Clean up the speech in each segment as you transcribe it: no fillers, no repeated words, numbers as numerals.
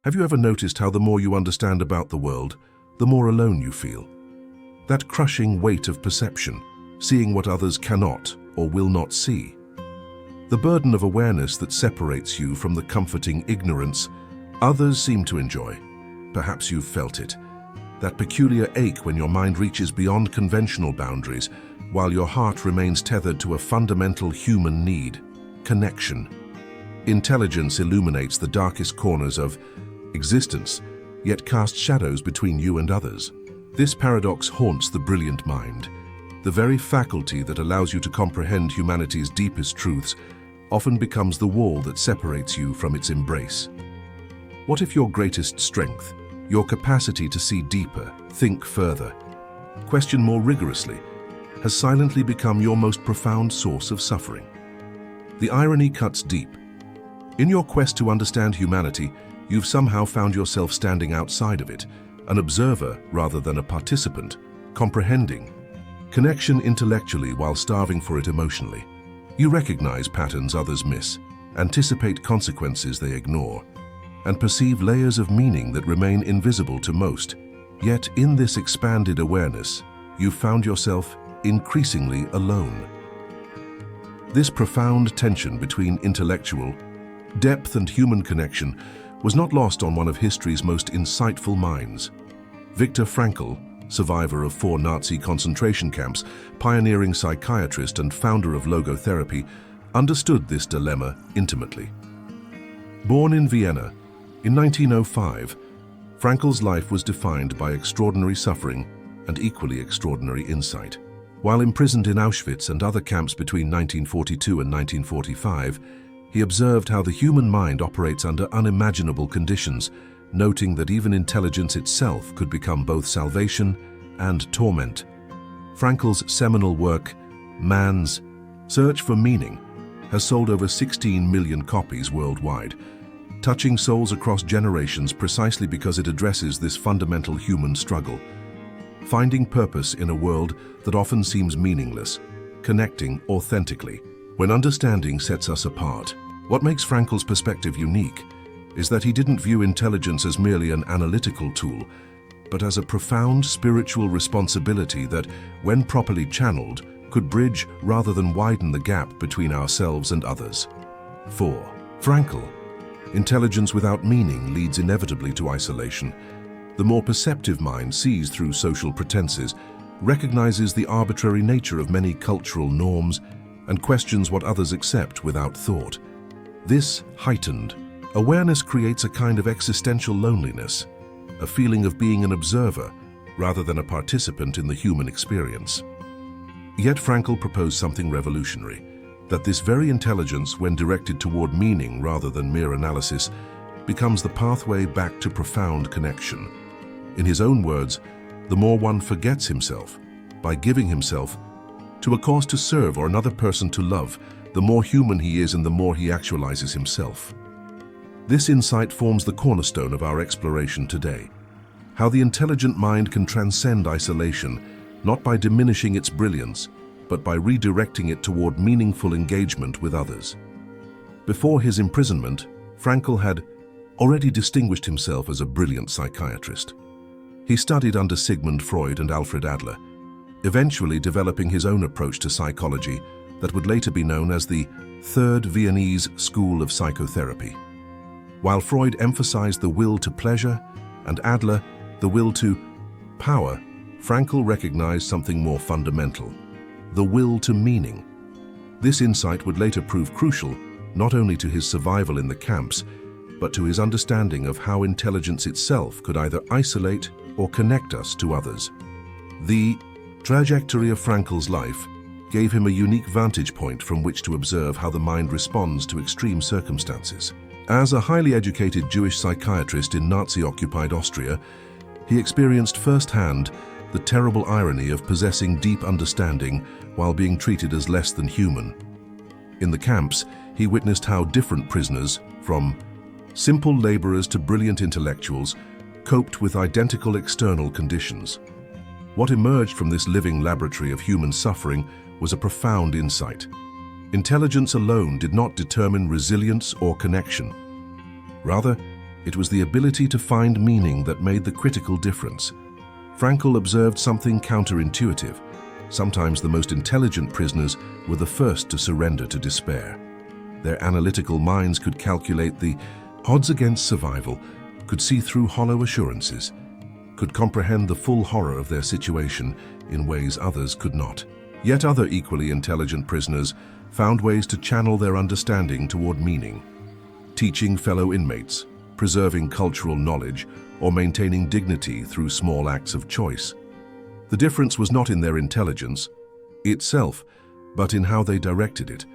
Have you ever noticed how the more you understand about the world, the more alone you feel? That crushing weight of perception, seeing what others cannot or will not see. The burden of awareness that separates you from the comforting ignorance others seem to enjoy. Perhaps you've felt it. That peculiar ache when your mind reaches beyond conventional boundaries, while your heart remains tethered to a fundamental human need: connection. Intelligence illuminates the darkest corners of existence, yet casts shadows between you and others. This paradox haunts the brilliant mind. The very faculty that allows you to comprehend humanity's deepest truths often becomes the wall that separates you from its embrace. What if your greatest strength, your capacity to see deeper, think further, question more rigorously, has silently become your most profound source of suffering? The irony cuts deep. In your quest to understand humanity, you've somehow found yourself standing outside of it, an observer rather than a participant, comprehending connection intellectually while starving for it emotionally. You recognize patterns others miss, anticipate consequences they ignore, and perceive layers of meaning that remain invisible to most. Yet in this expanded awareness, you've found yourself increasingly alone. This profound tension between intellectual depth and human connection was not lost on one of history's most insightful minds. Viktor Frankl, survivor of 4 Nazi concentration camps, pioneering psychiatrist and founder of logotherapy, understood this dilemma intimately. Born in Vienna in 1905, Frankl's life was defined by extraordinary suffering and equally extraordinary insight. While imprisoned in Auschwitz and other camps between 1942 and 1945, he observed how the human mind operates under unimaginable conditions, noting that even intelligence itself could become both salvation and torment. Frankl's seminal work, Man's Search for Meaning, has sold over 16 million copies worldwide, touching souls across generations precisely because it addresses this fundamental human struggle. Finding purpose in a world that often seems meaningless, connecting authentically. When understanding sets us apart, what makes Frankl's perspective unique is that he didn't view intelligence as merely an analytical tool, but as a profound spiritual responsibility that, when properly channeled, could bridge rather than widen the gap between ourselves and others. For Frankl, intelligence without meaning leads inevitably to isolation. The more perceptive mind sees through social pretenses, recognizes the arbitrary nature of many cultural norms, and questions what others accept without thought. This heightened awareness creates a kind of existential loneliness, a feeling of being an observer rather than a participant in the human experience. Yet Frankl proposed something revolutionary, that this very intelligence, when directed toward meaning rather than mere analysis, becomes the pathway back to profound connection. In his own words, the more one forgets himself, by giving himself to a cause to serve or another person to love, the more human he is and the more he actualizes himself. This insight forms the cornerstone of our exploration today. How the intelligent mind can transcend isolation, not by diminishing its brilliance, but by redirecting it toward meaningful engagement with others. Before his imprisonment, Frankl had already distinguished himself as a brilliant psychiatrist. He studied under Sigmund Freud and Alfred Adler, eventually developing his own approach to psychology that would later be known as the Third Viennese School of Psychotherapy. While Freud emphasized the will to pleasure and Adler the will to power, Frankl recognized something more fundamental: the will to meaning. This insight would later prove crucial not only to his survival in the camps, but to his understanding of how intelligence itself could either isolate or connect us to others. The trajectory of Frankl's life gave him a unique vantage point from which to observe how the mind responds to extreme circumstances. As a highly educated Jewish psychiatrist in Nazi-occupied Austria, he experienced firsthand the terrible irony of possessing deep understanding while being treated as less than human. In the camps, he witnessed how different prisoners, from simple laborers to brilliant intellectuals, coped with identical external conditions. What emerged from this living laboratory of human suffering was a profound insight. Intelligence alone did not determine resilience or connection. Rather, It was the ability to find meaning that made the critical difference. Frankl observed something counterintuitive. Sometimes the most intelligent prisoners were the first to surrender to despair. Their analytical minds could calculate the odds against survival, could see through hollow assurances, could comprehend the full horror of their situation in ways others could not. Yet other equally intelligent prisoners found ways to channel their understanding toward meaning, teaching fellow inmates, preserving cultural knowledge, or maintaining dignity through small acts of choice. The difference was not in their intelligence itself, but in how they directed it.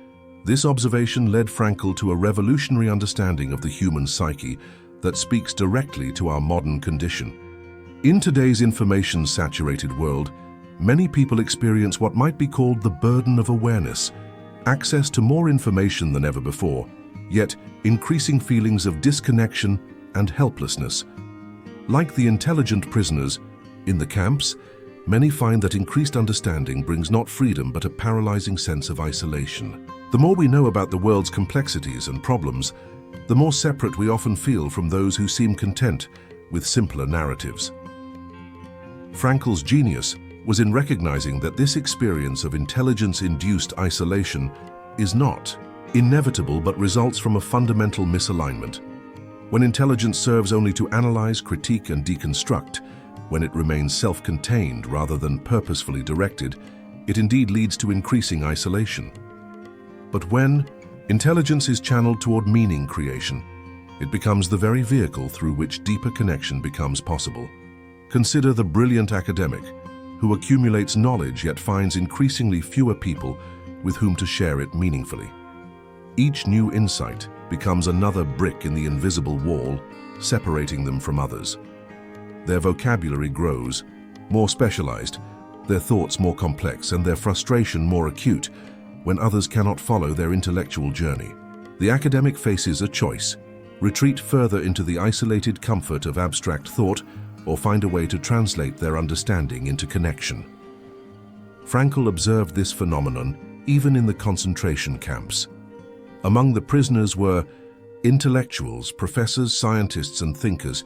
This observation led Frankl to a revolutionary understanding of the human psyche that speaks directly to our modern condition. In today's information-saturated world, many people experience what might be called the burden of awareness, access to more information than ever before, yet increasing feelings of disconnection and helplessness. Like the intelligent prisoners in the camps, many find that increased understanding brings not freedom but a paralyzing sense of isolation. The more we know about the world's complexities and problems, the more separate we often feel from those who seem content with simpler narratives. Frankl's genius was in recognizing that this experience of intelligence-induced isolation is not inevitable but results from a fundamental misalignment. When intelligence serves only to analyze, critique, and deconstruct, when it remains self-contained rather than purposefully directed, it indeed leads to increasing isolation. But when intelligence is channeled toward meaning creation, it becomes the very vehicle through which deeper connection becomes possible. Consider the brilliant academic who accumulates knowledge yet finds increasingly fewer people with whom to share it meaningfully. Each new insight becomes another brick in the invisible wall, separating them from others. Their vocabulary grows, more specialized, their thoughts more complex, and their frustration more acute when others cannot follow their intellectual journey. The academic faces a choice: retreat further into the isolated comfort of abstract thought, or find a way to translate their understanding into connection. Frankl observed this phenomenon even in the concentration camps. Among the prisoners were intellectuals, professors, scientists, and thinkers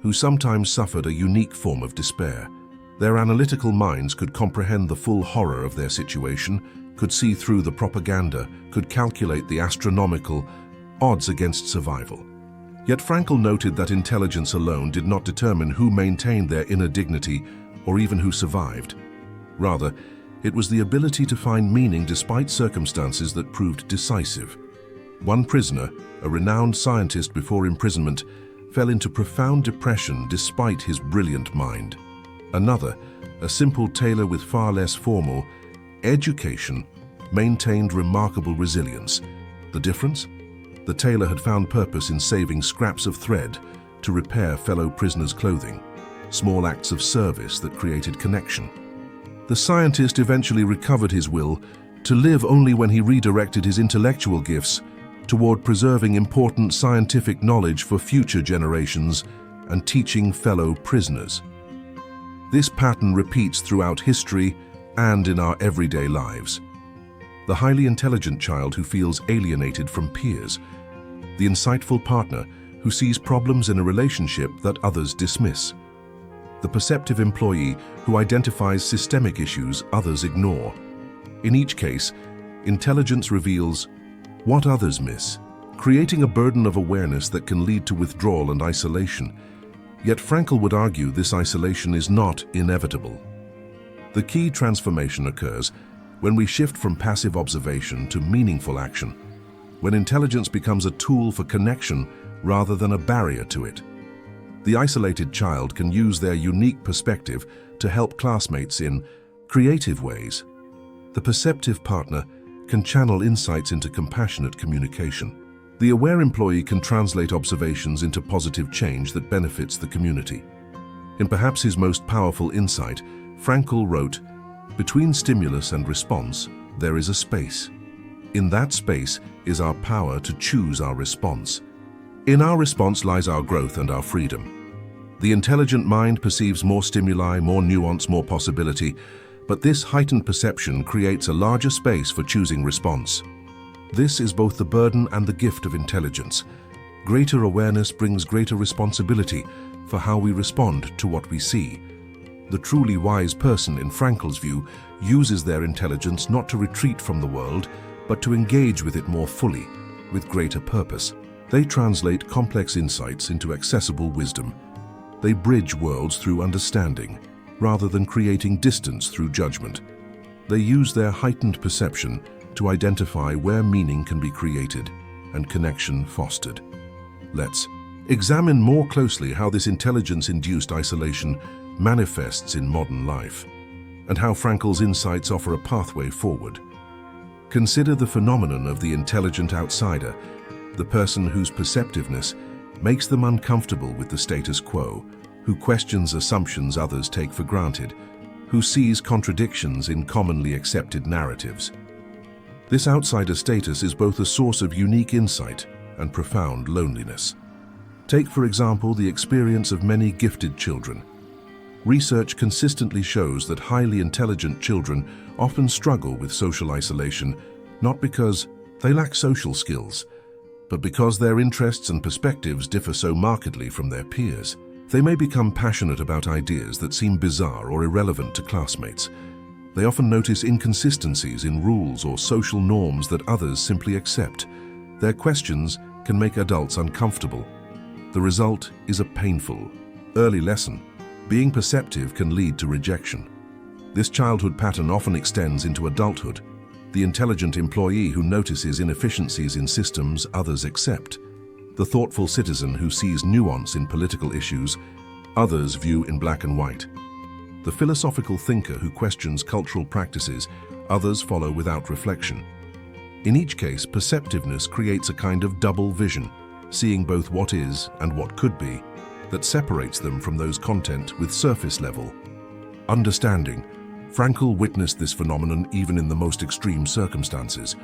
who sometimes suffered a unique form of despair. Their analytical minds could comprehend the full horror of their situation, could see through the propaganda, could calculate the astronomical odds against survival. Yet Frankl noted that intelligence alone did not determine who maintained their inner dignity or even who survived. Rather, it was the ability to find meaning despite circumstances that proved decisive. One prisoner, a renowned scientist before imprisonment, fell into profound depression despite his brilliant mind. Another, a simple tailor with far less formal education, maintained remarkable resilience. The difference? The tailor had found purpose in saving scraps of thread to repair fellow prisoners' clothing, small acts of service that created connection. The scientist eventually recovered his will to live only when he redirected his intellectual gifts toward preserving important scientific knowledge for future generations and teaching fellow prisoners. This pattern repeats throughout history and in our everyday lives. The highly intelligent child who feels alienated from peers, the insightful partner who sees problems in a relationship that others dismiss, the perceptive employee who identifies systemic issues others ignore. In each case, intelligence reveals what others miss, creating a burden of awareness that can lead to withdrawal and isolation. Yet Frankl would argue this isolation is not inevitable. The key transformation occurs when we shift from passive observation to meaningful action, when intelligence becomes a tool for connection rather than a barrier to it. The isolated child can use their unique perspective to help classmates in creative ways. The perceptive partner can channel insights into compassionate communication. The aware employee can translate observations into positive change that benefits the community. In perhaps his most powerful insight, Frankl wrote, "Between stimulus and response, there is a space. In that space is our power to choose our response. In our response lies our growth and our freedom." The intelligent mind perceives more stimuli, more nuance, more possibility, but this heightened perception creates a larger space for choosing response. This is both the burden and the gift of intelligence. Greater awareness brings greater responsibility for how we respond to what we see. The truly wise person, in Frankl's view, uses their intelligence not to retreat from the world, but to engage with it more fully, with greater purpose. They translate complex insights into accessible wisdom. They bridge worlds through understanding, rather than creating distance through judgment. They use their heightened perception to identify where meaning can be created and connection fostered. Let's examine more closely how this intelligence-induced isolation manifests in modern life, and how Frankl's insights offer a pathway forward. Consider the phenomenon of the intelligent outsider, the person whose perceptiveness makes them uncomfortable with the status quo, who questions assumptions others take for granted, who sees contradictions in commonly accepted narratives. This outsider status is both a source of unique insight and profound loneliness. Take, for example, the experience of many gifted children. Research consistently shows that highly intelligent children often struggle with social isolation, not because they lack social skills, but because their interests and perspectives differ so markedly from their peers. They may become passionate about ideas that seem bizarre or irrelevant to classmates. They often notice inconsistencies in rules or social norms that others simply accept. Their questions can make adults uncomfortable. The result is a painful, early lesson. Being perceptive can lead to rejection. This childhood pattern often extends into adulthood. The intelligent employee who notices inefficiencies in systems others accept. The thoughtful citizen who sees nuance in political issues others view in black and white. The philosophical thinker who questions cultural practices others follow without reflection. In each case, perceptiveness creates a kind of double vision, seeing both what is and what could be, that separates them from those content with surface-level understanding. Frankl witnessed this phenomenon even in the most extreme circumstances.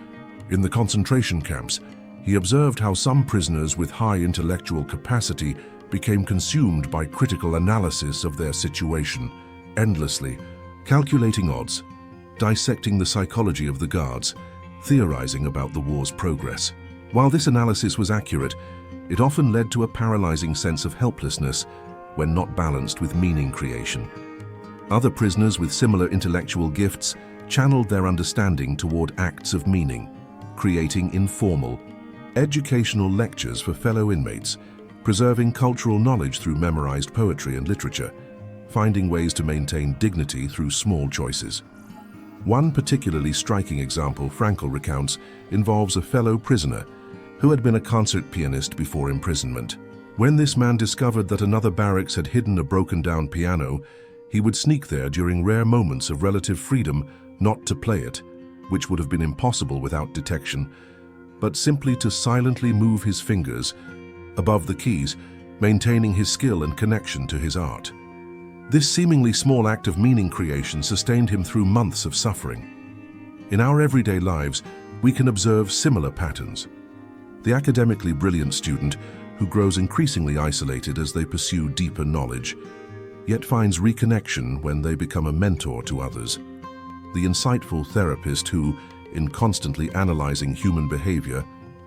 In the concentration camps, he observed how some prisoners with high intellectual capacity became consumed by critical analysis of their situation, endlessly, calculating odds, dissecting the psychology of the guards, theorizing about the war's progress. While this analysis was accurate, it often led to a paralyzing sense of helplessness when not balanced with meaning creation. Other prisoners with similar intellectual gifts channeled their understanding toward acts of meaning, creating informal, educational lectures for fellow inmates, preserving cultural knowledge through memorized poetry and literature, finding ways to maintain dignity through small choices. One particularly striking example Frankl recounts involves a fellow prisoner who had been a concert pianist before imprisonment. When this man discovered that another barracks had hidden a broken-down piano, he would sneak there during rare moments of relative freedom not to play it, which would have been impossible without detection, but simply to silently move his fingers above the keys, maintaining his skill and connection to his art. This seemingly small act of meaning creation sustained him through months of suffering. In our everyday lives, we can observe similar patterns. The academically brilliant student who grows increasingly isolated as they pursue deeper knowledge, yet finds reconnection when they become a mentor to others. The insightful therapist who, in constantly analyzing human behavior,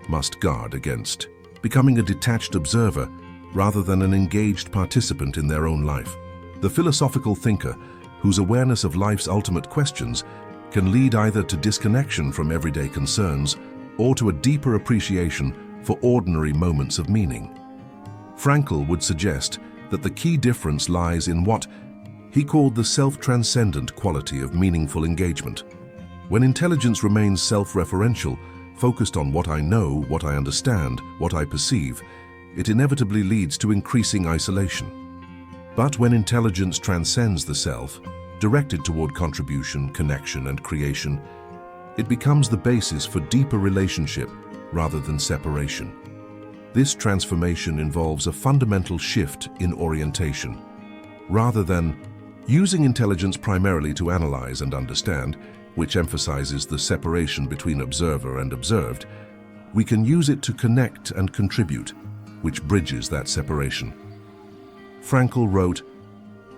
must guard against becoming a detached observer rather than an engaged participant in their own life. The philosophical thinker whose awareness of life's ultimate questions can lead either to disconnection from everyday concerns or to a deeper appreciation for ordinary moments of meaning. Frankl would suggest that the key difference lies in what he called the self-transcendent quality of meaningful engagement. When intelligence remains self-referential, focused on what I know, what I understand, what I perceive, it inevitably leads to increasing isolation. But when intelligence transcends the self, directed toward contribution, connection, and creation, it becomes the basis for deeper relationship rather than separation. This transformation involves a fundamental shift in orientation. Rather than using intelligence primarily to analyze and understand, which emphasizes the separation between observer and observed, we can use it to connect and contribute, which bridges that separation. Frankl wrote,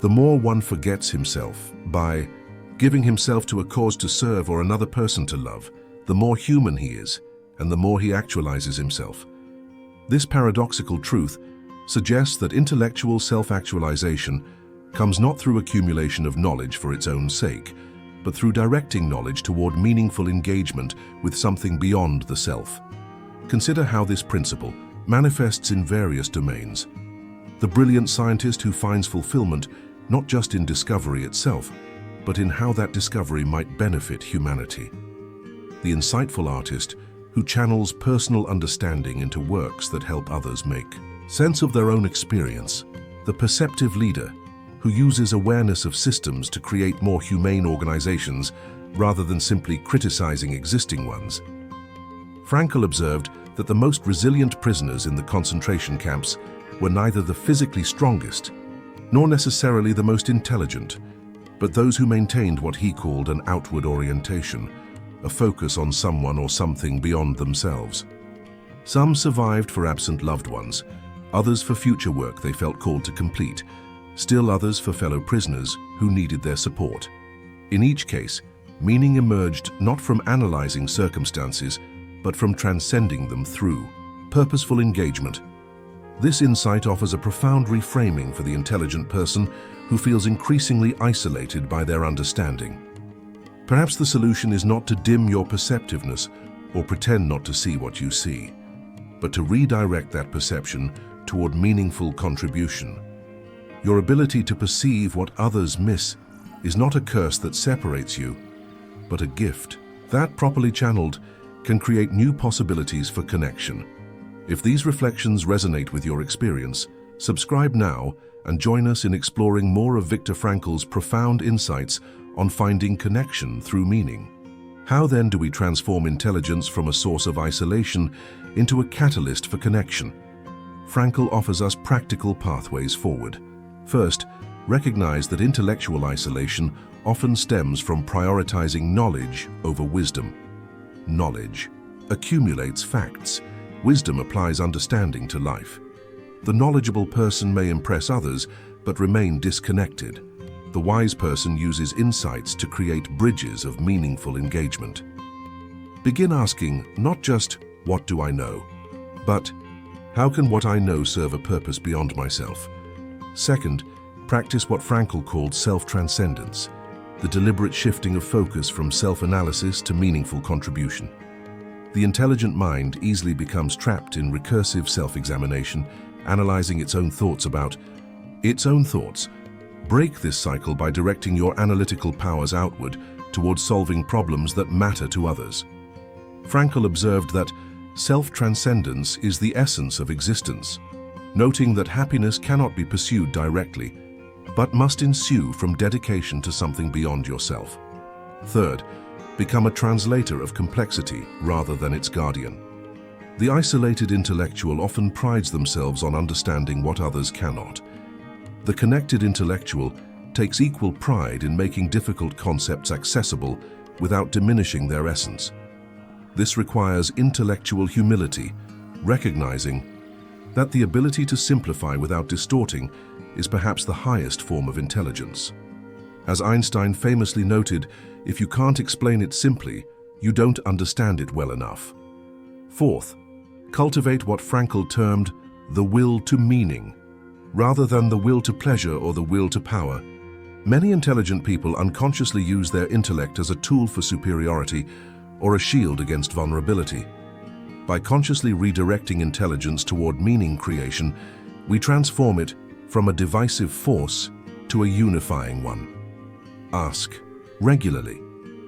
"The more one forgets himself by giving himself to a cause to serve or another person to love, the more human he is, and the more he actualizes himself. This paradoxical truth suggests that intellectual self-actualization comes not through accumulation of knowledge for its own sake, but through directing knowledge toward meaningful engagement with something beyond the self. Consider how this principle manifests in various domains. The brilliant scientist who finds fulfillment not just in discovery itself, but in how that discovery might benefit humanity. The insightful artist who channels personal understanding into works that help others make sense of their own experience. The perceptive leader who uses awareness of systems to create more humane organizations rather than simply criticizing existing ones. Frankl observed that the most resilient prisoners in the concentration camps were neither the physically strongest nor necessarily the most intelligent, but those who maintained what he called an outward orientation, a focus on someone or something beyond themselves. Some survived for absent loved ones, others for future work they felt called to complete, still others for fellow prisoners who needed their support. In each case, meaning emerged not from analyzing circumstances, but from transcending them through purposeful engagement. This insight offers a profound reframing for the intelligent person who feels increasingly isolated by their understanding. Perhaps the solution is not to dim your perceptiveness or pretend not to see what you see, but to redirect that perception toward meaningful contribution. Your ability to perceive what others miss is not a curse that separates you, but a gift that, properly channeled, can create new possibilities for connection. If these reflections resonate with your experience, subscribe now and join us in exploring more of Viktor Frankl's profound insights on finding connection through meaning. How then do we transform intelligence from a source of isolation into a catalyst for connection? Frankl offers us practical pathways forward. First, recognize that intellectual isolation often stems from prioritizing knowledge over wisdom. Knowledge accumulates facts. Wisdom applies understanding to life. The knowledgeable person may impress others, but remain disconnected. The wise person uses insights to create bridges of meaningful engagement. Begin asking not just, "What do I know?" but, "How can what I know serve a purpose beyond myself?" Second, practice what Frankl called self-transcendence, the deliberate shifting of focus from self-analysis to meaningful contribution. The intelligent mind easily becomes trapped in recursive self-examination, analyzing its own thoughts about its own thoughts. Break this cycle by directing your analytical powers outward towards solving problems that matter to others. Frankl observed that self-transcendence is the essence of existence, noting that happiness cannot be pursued directly, but must ensue from dedication to something beyond yourself. Third, become a translator of complexity rather than its guardian. The isolated intellectual often prides themselves on understanding what others cannot. The connected intellectual takes equal pride in making difficult concepts accessible without diminishing their essence. This requires intellectual humility, recognizing that the ability to simplify without distorting is perhaps the highest form of intelligence. As Einstein famously noted, if you can't explain it simply, you don't understand it well enough. Fourth, cultivate what Frankl termed the will to meaning, rather than the will to pleasure or the will to power. Many intelligent people unconsciously use their intellect as a tool for superiority or a shield against vulnerability. By consciously redirecting intelligence toward meaning creation, we transform it from a divisive force to a unifying one. Ask regularly,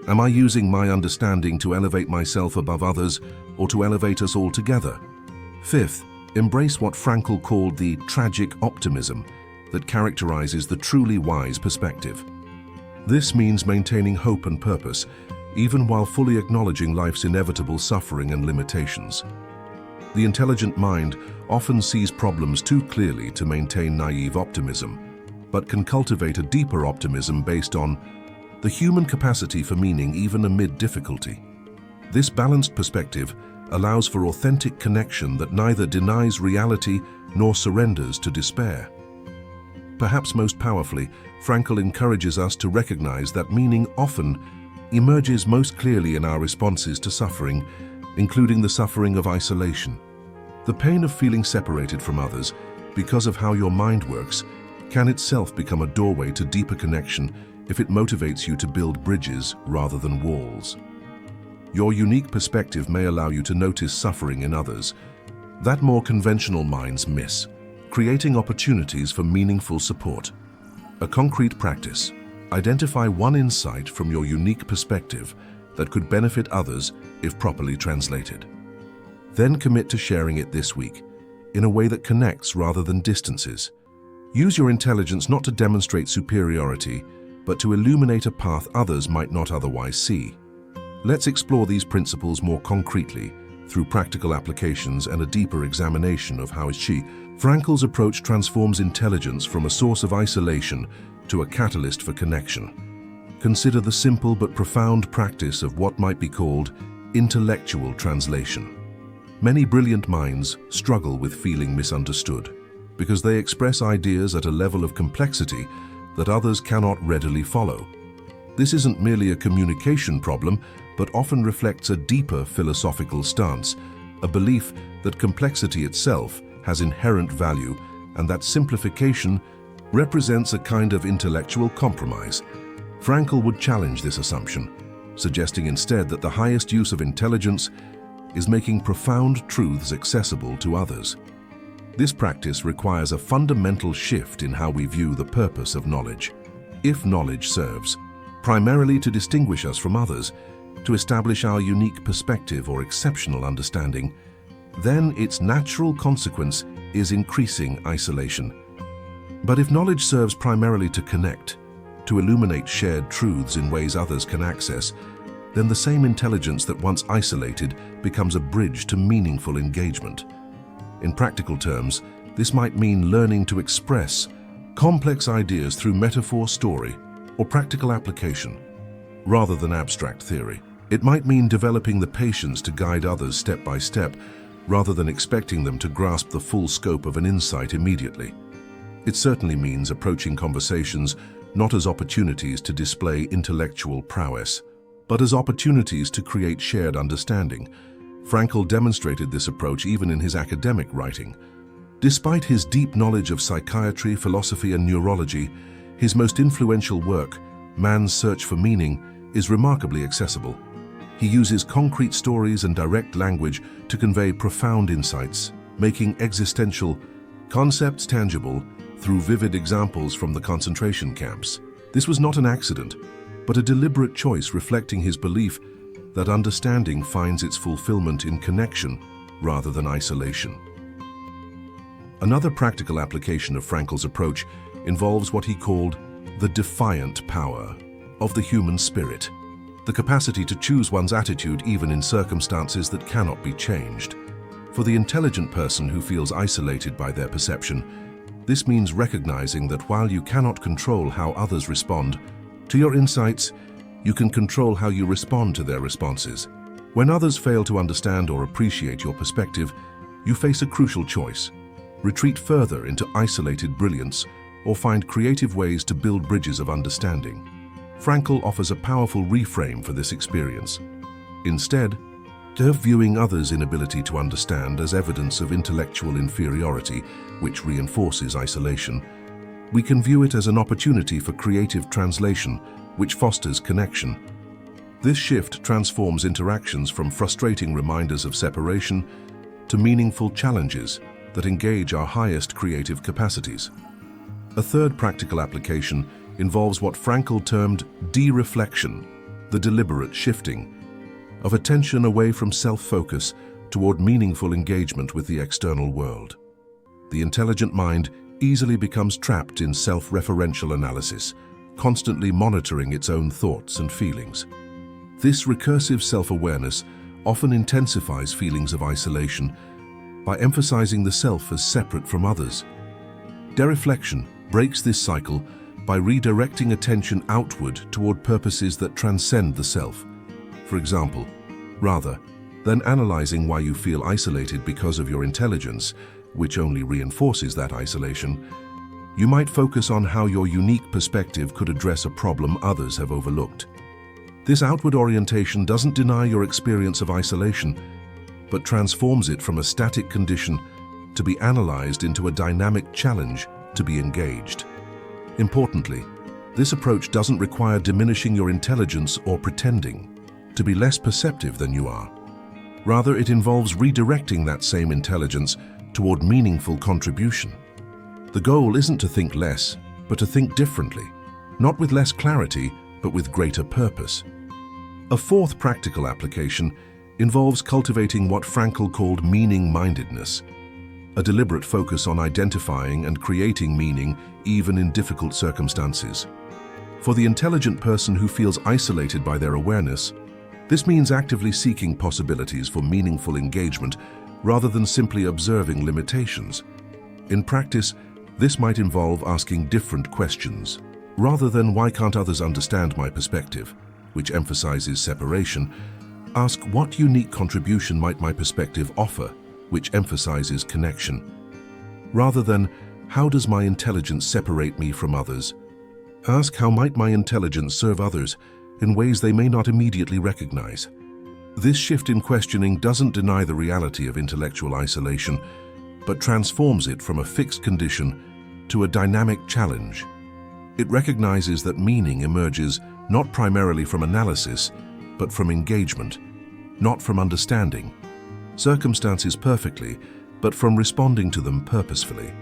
am I using my understanding to elevate myself above others or to elevate us all together? Fifth, embrace what Frankl called the tragic optimism that characterizes the truly wise perspective. This means maintaining hope and purpose, even while fully acknowledging life's inevitable suffering and limitations. The intelligent mind often sees problems too clearly to maintain naive optimism, but can cultivate a deeper optimism based on the human capacity for meaning even amid difficulty. This balanced perspective allows for authentic connection that neither denies reality nor surrenders to despair. Perhaps most powerfully, Frankl encourages us to recognize that meaning often emerges most clearly in our responses to suffering, including the suffering of isolation. The pain of feeling separated from others because of how your mind works can itself become a doorway to deeper connection if it motivates you to build bridges rather than walls. Your unique perspective may allow you to notice suffering in others that more conventional minds miss, creating opportunities for meaningful support. A concrete practice: identify one insight from your unique perspective that could benefit others if properly translated. Then commit to sharing it this week in a way that connects rather than distances. Use your intelligence not to demonstrate superiority, but to illuminate a path others might not otherwise see. Let's explore these principles more concretely through practical applications and a deeper examination of how Frankl's approach transforms intelligence from a source of isolation to a catalyst for connection. Consider the simple but profound practice of what might be called intellectual translation. Many brilliant minds struggle with feeling misunderstood because they express ideas at a level of complexity that others cannot readily follow. This isn't merely a communication problem, but often reflects a deeper philosophical stance, a belief that complexity itself has inherent value and that simplification represents a kind of intellectual compromise. Frankl would challenge this assumption, suggesting instead that the highest use of intelligence is making profound truths accessible to others. This practice requires a fundamental shift in how we view the purpose of knowledge. If knowledge serves primarily to distinguish us from others, to establish our unique perspective or exceptional understanding, then its natural consequence is increasing isolation. But if knowledge serves primarily to connect, to illuminate shared truths in ways others can access, then the same intelligence that once isolated becomes a bridge to meaningful engagement. In practical terms, this might mean learning to express complex ideas through metaphor, story, or practical application, rather than abstract theory. It might mean developing the patience to guide others step by step, rather than expecting them to grasp the full scope of an insight immediately. It certainly means approaching conversations not as opportunities to display intellectual prowess, but as opportunities to create shared understanding. Frankl demonstrated this approach even in his academic writing. Despite his deep knowledge of psychiatry, philosophy, and neurology, his most influential work, Man's Search for Meaning, is remarkably accessible. He uses concrete stories and direct language to convey profound insights, making existential concepts tangible through vivid examples from the concentration camps. This was not an accident, but a deliberate choice reflecting his belief that understanding finds its fulfillment in connection rather than isolation. Another practical application of Frankl's approach involves what he called the defiant power of the human spirit, the capacity to choose one's attitude even in circumstances that cannot be changed. For the intelligent person who feels isolated by their perception, this means recognizing that while you cannot control how others respond to your insights, you can control how you respond to their responses. When others fail to understand or appreciate your perspective, you face a crucial choice: retreat further into isolated brilliance or find creative ways to build bridges of understanding. Frankl offers a powerful reframe for this experience. Instead of viewing others' inability to understand as evidence of intellectual inferiority, which reinforces isolation, we can view it as an opportunity for creative translation, which fosters connection. This shift transforms interactions from frustrating reminders of separation to meaningful challenges that engage our highest creative capacities. A third practical application involves what Frankl termed de-reflection, the deliberate shifting of attention away from self-focus toward meaningful engagement with the external world. The intelligent mind easily becomes trapped in self-referential analysis, constantly monitoring its own thoughts and feelings. This recursive self-awareness often intensifies feelings of isolation by emphasizing the self as separate from others. De-reflection breaks this cycle by redirecting attention outward toward purposes that transcend the self. For example, rather than analyzing why you feel isolated because of your intelligence, which only reinforces that isolation, you might focus on how your unique perspective could address a problem others have overlooked. This outward orientation doesn't deny your experience of isolation, but transforms it from a static condition to be analyzed into a dynamic challenge to be engaged. Importantly, this approach doesn't require diminishing your intelligence or pretending to be less perceptive than you are. Rather, it involves redirecting that same intelligence toward meaningful contribution. The goal isn't to think less, but to think differently, not with less clarity, but with greater purpose. A fourth practical application involves cultivating what Frankl called meaning-mindedness, a deliberate focus on identifying and creating meaning even in difficult circumstances. For the intelligent person who feels isolated by their awareness, this means actively seeking possibilities for meaningful engagement rather than simply observing limitations. In practice, this might involve asking different questions. Rather than "why can't others understand my perspective?", which emphasizes separation, ask what unique contribution might my perspective offer, which emphasizes connection. Rather than "how does my intelligence separate me from others?", ask how might my intelligence serve others in ways they may not immediately recognize. This shift in questioning doesn't deny the reality of intellectual isolation, but transforms it from a fixed condition to a dynamic challenge. It recognizes that meaning emerges not primarily from analysis, but from engagement, not from understanding circumstances perfectly, but from responding to them purposefully.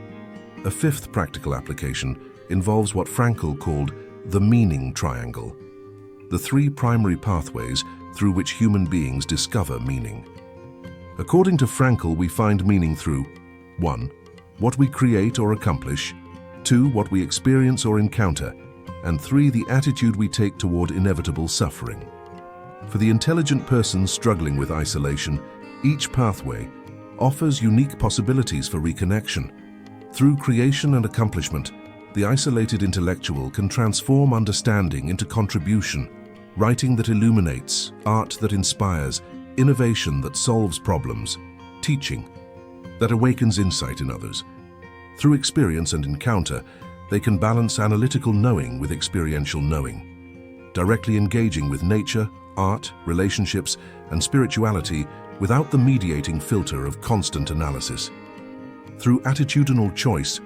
A fifth practical application involves what Frankl called the meaning triangle, the three primary pathways through which human beings discover meaning. According to Frankl, we find meaning through 1. What we create or accomplish, 2. What we experience or encounter, and 3. The attitude we take toward inevitable suffering. For the intelligent person struggling with isolation, each pathway offers unique possibilities for reconnection. Through creation and accomplishment, the isolated intellectual can transform understanding into contribution, writing that illuminates, art that inspires, innovation that solves problems, teaching that awakens insight in others. Through experience and encounter, they can balance analytical knowing with experiential knowing, directly engaging with nature, art, relationships, and spirituality without the mediating filter of constant analysis. Through attitudinal choice,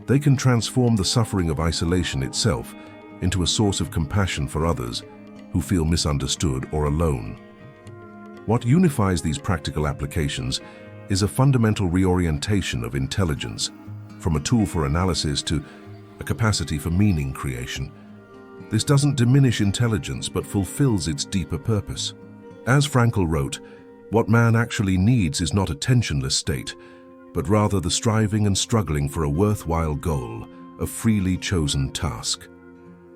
they can transform the suffering of isolation itself into a source of compassion for others who feel misunderstood or alone. What unifies these practical applications is a fundamental reorientation of intelligence, from a tool for analysis to a capacity for meaning creation. This doesn't diminish intelligence but fulfills its deeper purpose. As Frankl wrote, what man actually needs is not a tensionless state, but rather the striving and struggling for a worthwhile goal, a freely chosen task.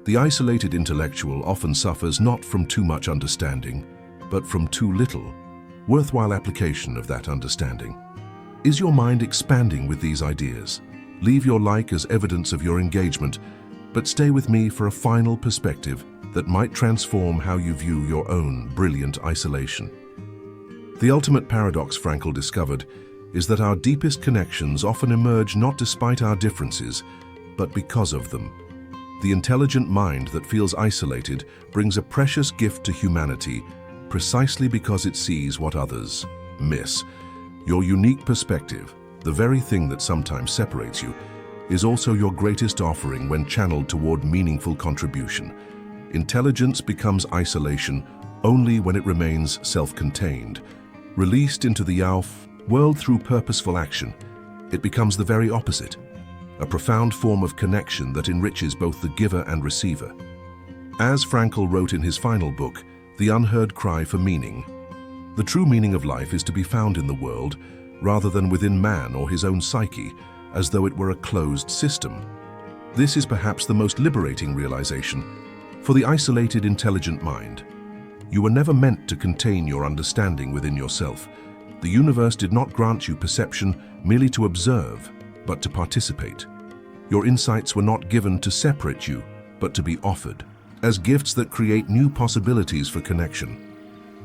The isolated intellectual often suffers not from too much understanding, but from too little worthwhile application of that understanding. Is your mind expanding with these ideas? Leave your like as evidence of your engagement, but stay with me for a final perspective that might transform how you view your own brilliant isolation. The ultimate paradox Frankl discovered is that our deepest connections often emerge not despite our differences, but because of them. The intelligent mind that feels isolated brings a precious gift to humanity precisely because it sees what others miss. Your unique perspective, the very thing that sometimes separates you, is also your greatest offering when channeled toward meaningful contribution. Intelligence becomes isolation only when it remains self-contained. Released into the world through purposeful action, it becomes the very opposite, a profound form of connection that enriches both the giver and receiver. As Frankl wrote in his final book, The Unheard Cry for Meaning, the true meaning of life is to be found in the world rather than within man or his own psyche, as though it were a closed system. This is perhaps the most liberating realization for the isolated, intelligent mind. You were never meant to contain your understanding within yourself. The universe did not grant you perception merely to observe, but to participate. Your insights were not given to separate you, but to be offered as gifts that create new possibilities for connection.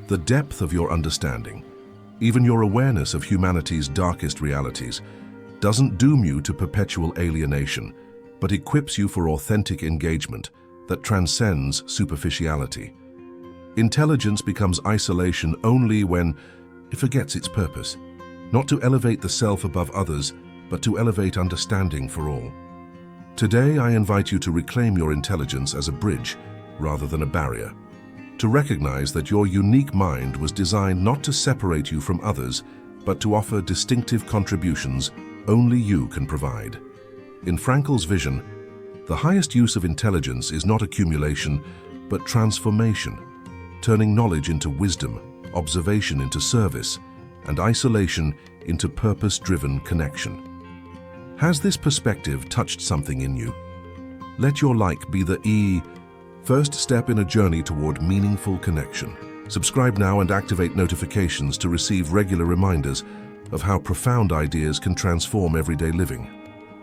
The depth of your understanding, even your awareness of humanity's darkest realities, doesn't doom you to perpetual alienation, but equips you for authentic engagement that transcends superficiality. Intelligence becomes isolation only when it forgets its purpose. Not to elevate the self above others, but to elevate understanding for all. Today, I invite you to reclaim your intelligence as a bridge rather than a barrier. To recognize that your unique mind was designed not to separate you from others, but to offer distinctive contributions only you can provide. In Frankl's vision, the highest use of intelligence is not accumulation, but transformation, turning knowledge into wisdom, observation into service, and isolation into purpose-driven connection. Has this perspective touched something in you? Let your like be the first step in a journey toward meaningful connection. Subscribe now and activate notifications to receive regular reminders of how profound ideas can transform everyday living.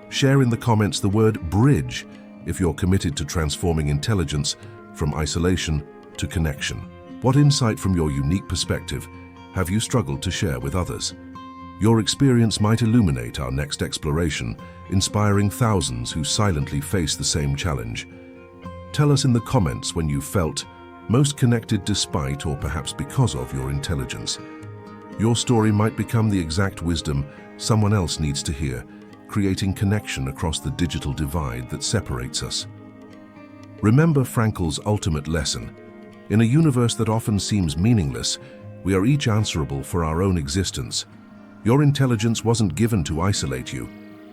Share in the comments the word bridge if you're committed to transforming intelligence from isolation to connection. What insight from your unique perspective have you struggled to share with others? Your experience might illuminate our next exploration, inspiring thousands who silently face the same challenge. Tell us in the comments when you felt most connected despite or perhaps because of your intelligence. Your story might become the exact wisdom someone else needs to hear, creating connection across the digital divide that separates us. Remember Frankl's ultimate lesson. In a universe that often seems meaningless, we are each answerable for our own existence. Your intelligence wasn't given to isolate you,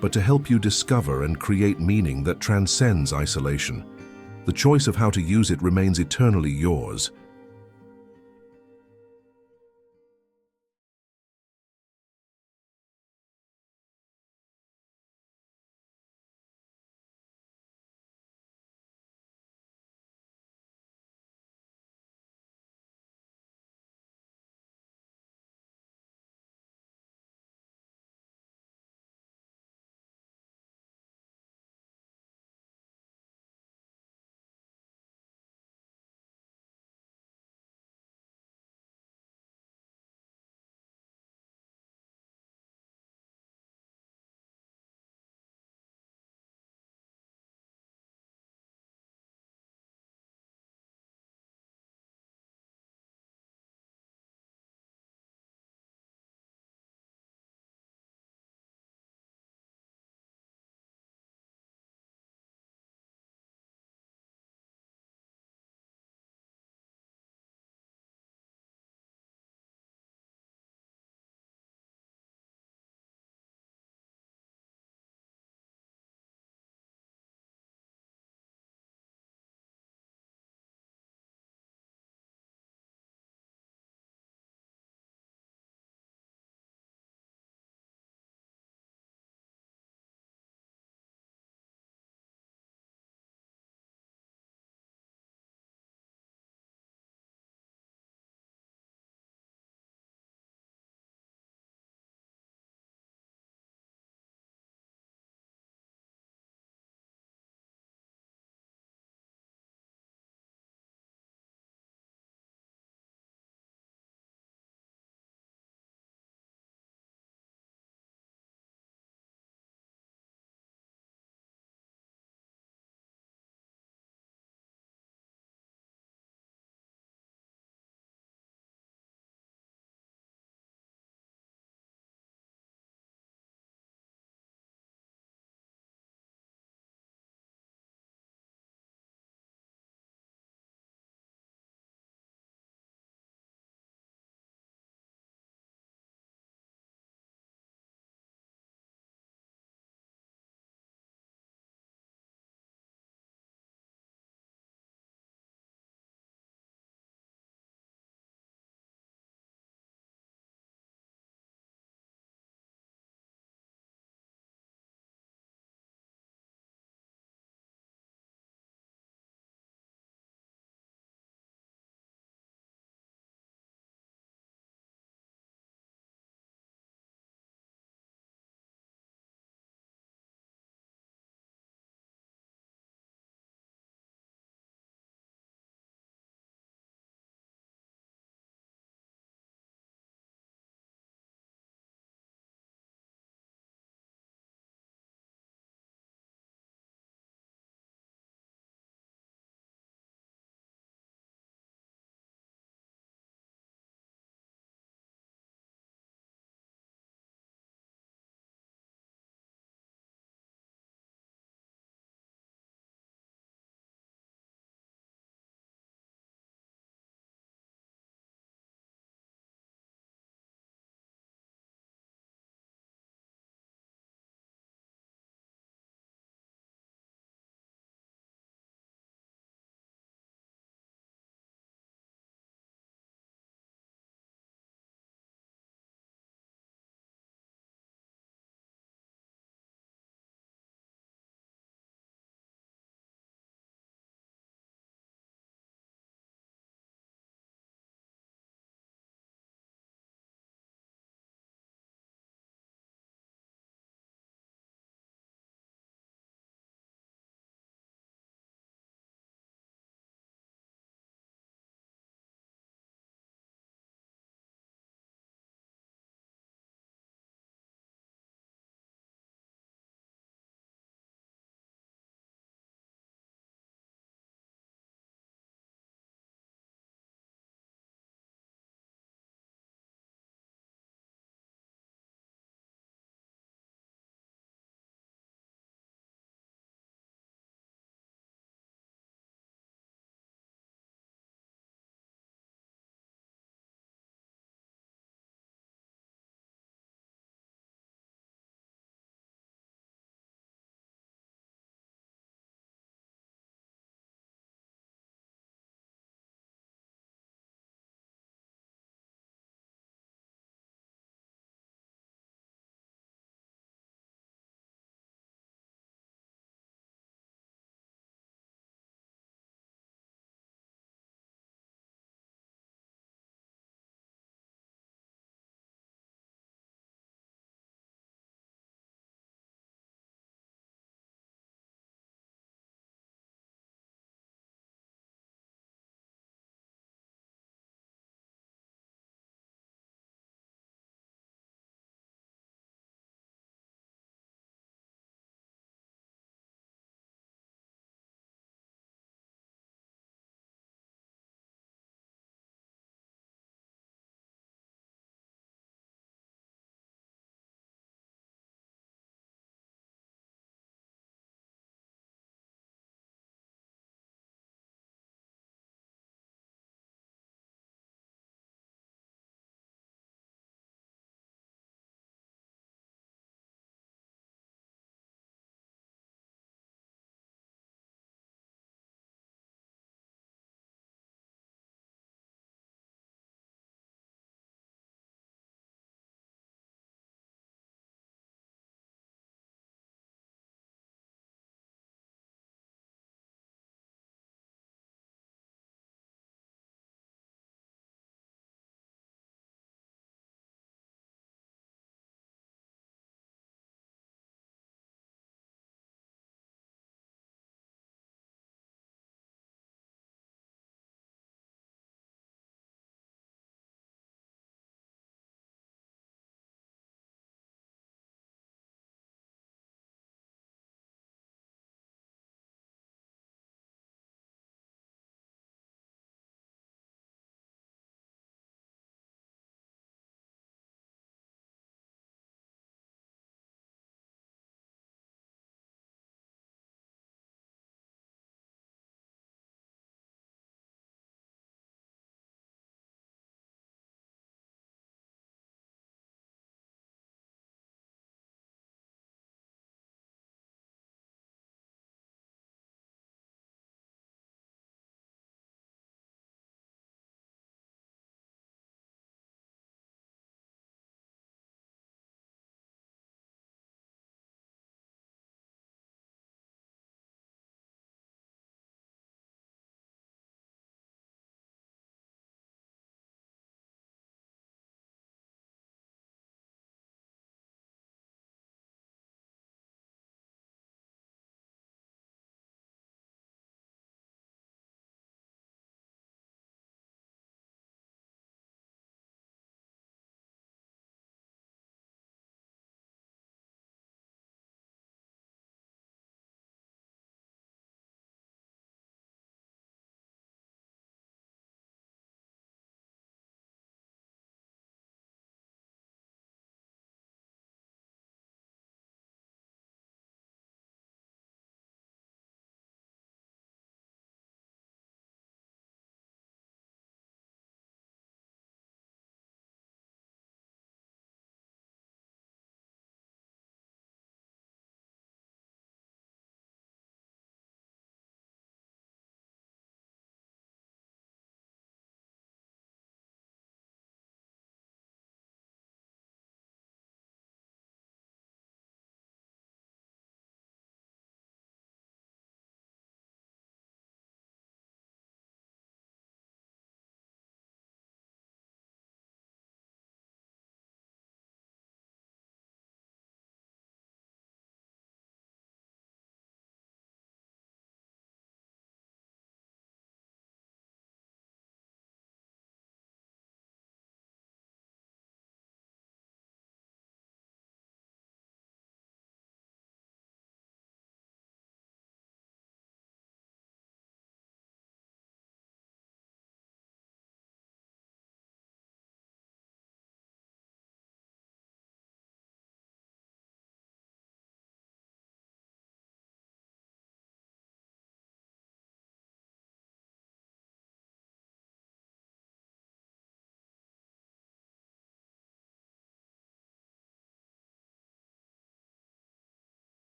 but to help you discover and create meaning that transcends isolation. The choice of how to use it remains eternally yours.